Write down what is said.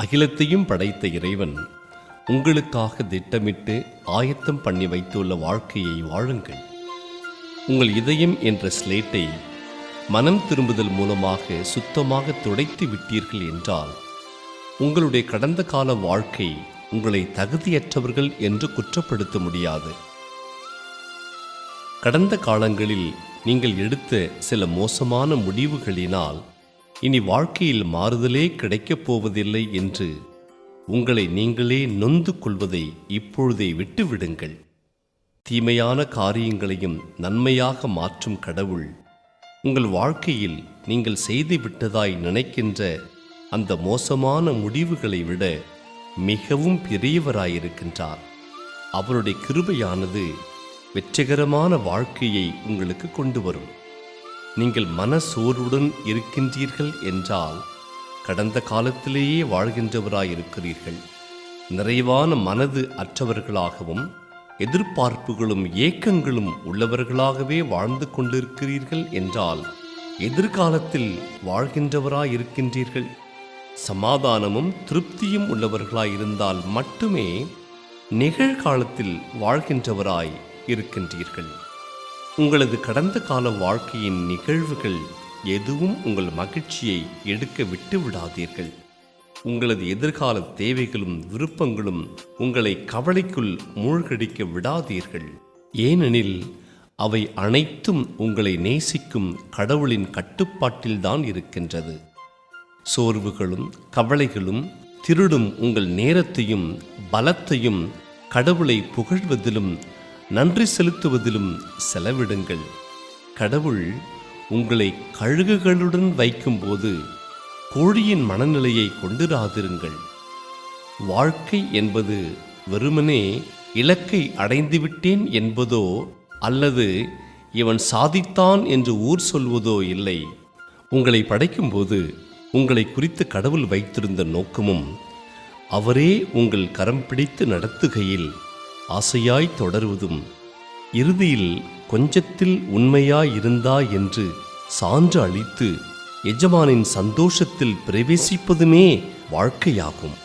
அகிலத்தையும் படைத்த இறைவன் உங்களுக்காக திட்டமிட்டு ஆயத்தம் பண்ணி வைத்துள்ள வாழ்க்கையை வாழுங்கள். உங்கள் இதயம் என்ற ஸ்லேட்டை மனம் திரும்புதல் மூலமாக சுத்தமாக துடைத்து விட்டீர்கள் என்றால் உங்களுடைய கடந்த கால வாழ்க்கை உங்களை தகுதியற்றவர்கள் என்று குற்றப்படுத்த முடியாது. கடந்த காலங்களில் நீங்கள் எடுத்த சில மோசமான முடிவுகளினால் இனி வாழ்க்கையில் மாறுதலே கிடைக்கப் போவதில்லை என்று உங்களை நீங்களே நொந்து கொள்வதை இப்பொழுதே விட்டுவிடுங்கள். தீமையான காரியங்களையும் நன்மையாக மாற்றும் கடவுள் உங்கள் வாழ்க்கையில் நீங்கள் செய்து விட்டதாய் நினைக்கின்ற அந்த மோசமான முடிவுகளை விட மிகவும் பெரியவராயிருக்கின்றார். அவருடைய கிருபையானது வெற்றிகரமான வாழ்க்கையை உங்களுக்கு கொண்டு வரும். நீங்கள் மனசோர்வுடன் இருக்கின்றீர்கள் என்றால் கடந்த காலத்திலேயே வாழ்கின்றவராயிருக்கிறீர்கள். நிறைவான மனது அற்றவர்களாகவும் எதிர்பார்ப்புகளும் ஏக்கங்களும் உள்ளவர்களாகவே வாழ்ந்து கொண்டிருக்கிறீர்கள் என்றால் எதிர்காலத்தில் வாழ்கின்றவராயிருக்கின்றீர்கள். சமாதானமும் திருப்தியும் உள்ளவர்களாயிருந்தால் மட்டுமே நிகழ்காலத்தில் வாழ்கின்றவராய் இருக்கின்றீர்கள். உங்களது கடந்த கால வாழ்க்கையின் நிகழ்வுகள் எதுவும் உங்கள் மகிழ்ச்சியை எடுக்க விட்டு விடாதீர்கள். உங்களது எதிர்கால தேவைகளும் விருப்பங்களும் உங்களை கவலைக்குள் மூழ்கடிக்க விடாதீர்கள். ஏனெனில் அவை அனைத்தும் உங்களை நேசிக்கும் கடவுளின் கட்டுப்பாட்டில்தான் இருக்கின்றது. சோர்வுகளும் கவலைகளும் திருடும் உங்கள் நேரத்தையும் பலத்தையும் கடவுளை புகழ்வதிலும் நன்றி செலுத்துவதிலும் செலவிடுங்கள். கடவுள் உங்களை கழுகுகளுடன் வைக்கும்போது கோழியின் மனநிலையை கொண்டிராதிருங்கள். வாழ்க்கை என்பது வெறுமனே இலக்கை அடைந்துவிட்டேன் என்பதோ அல்லது இவன் சாதித்தான் என்று ஊர் சொல்வதோ இல்லை. உங்களை படைக்கும்போது உங்களை குறித்து கடவுள் வைத்திருந்த நோக்கமும் அவரே உங்கள் கரம் பிடித்து நடத்துகையில் ஆசையாய் தொடருவதும் இறுதியில் கொஞ்சத்தில் உண்மையாயிருந்தாய் என்று சான்று அளித்து எஜமானின் சந்தோஷத்தில் பிரவேசிப்பதுமே வாழ்க்கையாகும்.